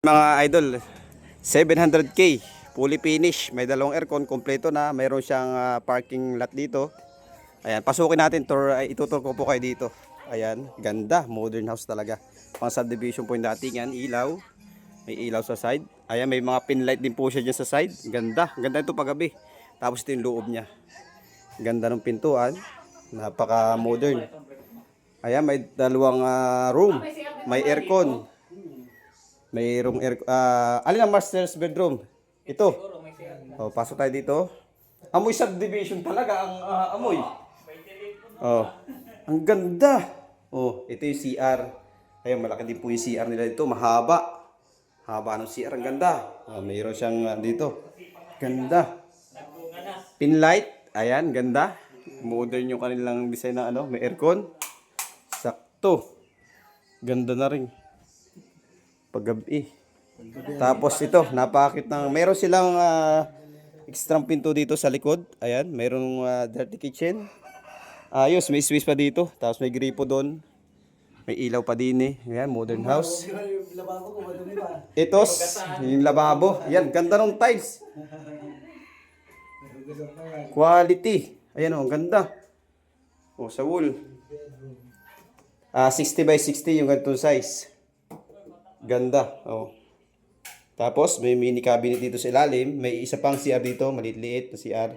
Mga idol, 700k, fully finish, may dalawang aircon, kompleto na, mayroon siyang parking lot dito. Ayan, pasukin natin, itutur ko po kayo dito. Ayan, ganda, modern house talaga. Pang subdivision po yung dating yan, ilaw. May ilaw sa side. Ayan, may mga pin light din po siya dyan sa side. Ganda, ganda ito paggabi. Tapos ito yung loob niya. Ganda ng pintuan, napaka modern. Ayan, may dalawang room, may aircon. Mayroong alin ang master's bedroom? Ito. Oh, pasok tayo dito. Amoy subdivision talaga ang amoy. Oh. Ang ganda. Oh, ito yung CR. Ayun, malaki din po yung CR nila dito, mahaba. Haba ng CR, ang ganda. Oh, mayroon siyang dito. Ganda. Pinlight, ayan, ganda. Modern yung kanilang design na may aircon. Sakto. Ganda na rin. Paggabi. Tapos ito, napakakit ng meron silang extra pinto dito sa likod. Ayan, mayroong dirty kitchen. Ayos, may space pa dito. Tapos may gripo doon. May ilaw pa din eh. Ayan, modern house. Ito, yung lababo. Ayan, ganda ng tiles. Quality. Ayan oh, ganda. Oh, sa wall. 60 by 60 yung ganitong size. Ganda. Oh. Tapos may mini cabinet dito sa ilalim, may isa pang CR dito, maliit-liit na CR.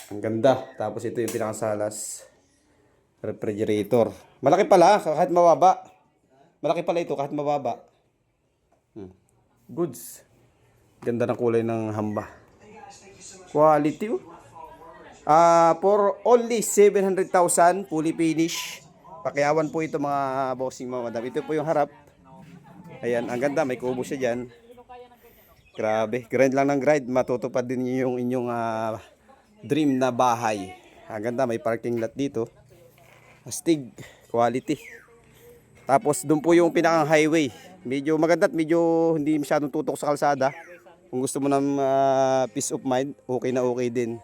Ang ganda. Tapos ito yung pinakasalas. Refrigerator. Malaki pala kahit mababa. Malaki pala ito kahit mababa. Goods. Ganda ng kulay ng hamba. Quality. For only 700,000 fully finish. Pakiawan po ito mga bossing mga madam. Ito po yung harap. Ayan, ang ganda, may kubo siya dyan. Grabe, grind lang ng grind, matutupad din yung inyong dream na bahay. Ang ganda, may parking lot dito. Astig, quality. Tapos doon po yung pinakang highway. Medyo maganda at medyo hindi masyadong tutok sa kalsada. Kung gusto mo ng peace of mind, okay na okay din.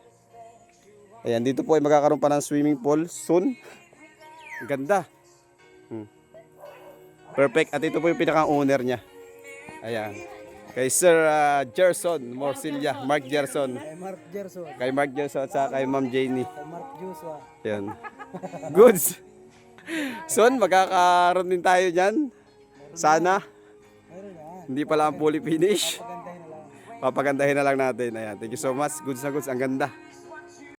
Ayan, dito po ay magkakaroon pa ng swimming pool soon. Ang ganda. Perfect. At ito po yung pinaka-owner niya. Ayan. Kay Sir Gerson Morcilla. Mark Gerson. Kay Mark Gerson. Kay Mark Gerson at saka kay Ma'am Janie. Kay Mark Joshua. Ayan. Goods. Son, magkakaroon din tayo dyan. Sana. Mayroon yan. Hindi pala ang fully finish. Pagandahin na lang. Papagandahin na lang natin. Ayan. Thank you so much. Goods na goods. Ang ganda.